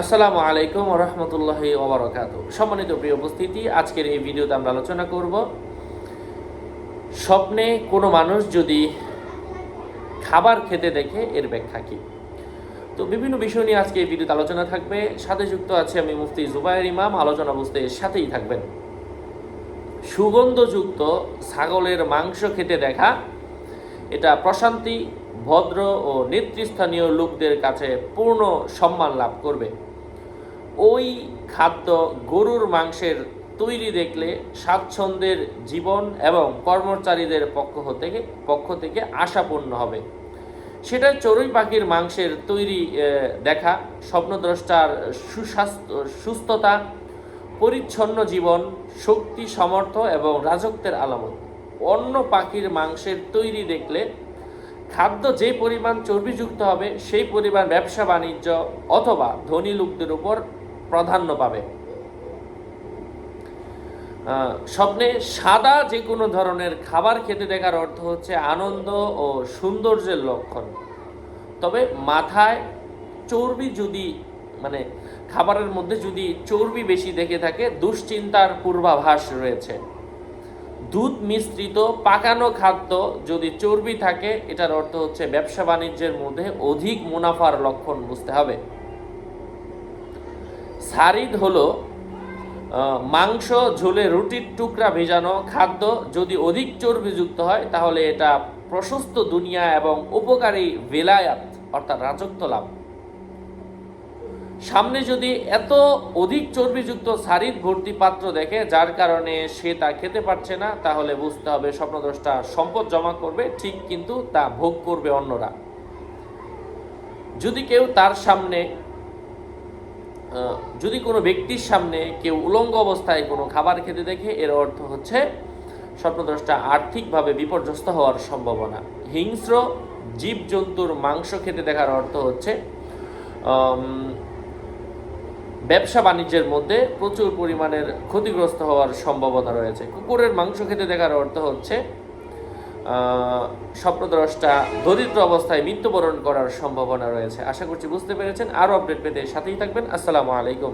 আসসালামু আলাইকুম ওয়া রাহমাতুল্লাহি ওয়া বারাকাতুহু। সম্মানিত প্রিয় উপস্থিতি, আজকের এই ভিডিওতে আমরা আলোচনা করব স্বপ্নে কোনো মানুষ যদি খাবার খেতে দেখে এর ব্যাখ্যা কী। তো বিভিন্ন বিষয় নিয়ে আজকে এই ভিডিওতে আলোচনা থাকবে। সাথে যুক্ত আছে আমি মুফতি জুবায়ের ইমাম। আলোচনা বুঝতে সাথেই থাকবেন। সুগন্ধযুক্ত ছাগলের মাংস খেতে দেখা এটা প্রশান্তি, ভদ্র ও নেতৃস্থানীয় লোকদের কাছে পূর্ণ সম্মান লাভ করবে। ওই খাদ্য গরুর মাংসের তৈরি দেখলে স্বাচ্ছন্দ্যের জীবন এবং কর্মচারীদের পক্ষ থেকে আশাপূর্ণ হবে। সেটা চড়ুই পাখির মাংসের তৈরি দেখা স্বপ্নদ্রষ্টার সুস্থতা, পরিচ্ছন্ন জীবন, শক্তি, সামর্থ্য এবং রাজত্বের আলামত। অন্য পাখির মাংসের তৈরি দেখলে খাদ্য যে পরিমাণ চর্বিযুক্ত হবে সেই পরিমাণ ব্যবসা বাণিজ্য অথবা ধনী লোকদের উপর প্রাধান্য পাবে। স্বপ্নে সাদা যে কোনো ধরনের খাবার খেতে দেখার অর্থ হচ্ছে আনন্দ ও সৌন্দর্যের লক্ষণ। তবে মাথায় চর্বি যদি খাবারের মধ্যে যদি চর্বি বেশি দেখে থাকে, দুশ্চিন্তার পূর্বাভাস রয়েছে। দুধ মিশ্রিত পাকানো খাদ্য যদি চর্বি থাকে, এটার অর্থ হচ্ছে ব্যবসা বাণিজ্যের মধ্যে অধিক মুনাফার লক্ষণ বুঝতে হবে। সারিদ হলো মাংস ঝোলে রুটির টুকরা ভেজানো খাদ্য। যদি অধিক চর্বিযুক্ত হয় তাহলে এটা প্রশস্ত দুনিয়া এবং উপকারী বেলায়াত অর্থাৎ রাজত্ব লাভ। সামনে যদি এত অধিক চর্বিযুক্ত সারিদ ভর্তি পাত্র দেখে যার কারণে সে তা খেতে পারছে না, তাহলে বুঝতে হবে স্বপ্নদ্রষ্টা সম্পদ জমা করবে ঠিক, কিন্তু তা ভোগ করবে অন্যরা। যদি কোনো ব্যক্তির সামনে কেউ উলঙ্গ অবস্থায় কোনো খাবার খেতে দেখে, এর অর্থ হচ্ছে স্বপ্নদ্রষ্টা আর্থিকভাবে বিপর্যস্ত হওয়ার সম্ভাবনা। হিংস্র জীবজন্তুর মাংস খেতে দেখার অর্থ হচ্ছে ব্যবসা বাণিজ্যের মধ্যে প্রচুর পরিমাণের ক্ষতিগ্রস্ত হওয়ার সম্ভাবনা রয়েছে। কুকুরের মাংস খেতে দেখার অর্থ হচ্ছে স্বপ্নদ্রষ্টা দরিদ্র অবস্থায় মৃত্যুবরণ করার সম্ভাবনা রয়েছে। আশা করছি বুঝতে পেরেছেন। আরও আপডেট পেতে সাথেই থাকবেন। আসসালামু আলাইকুম।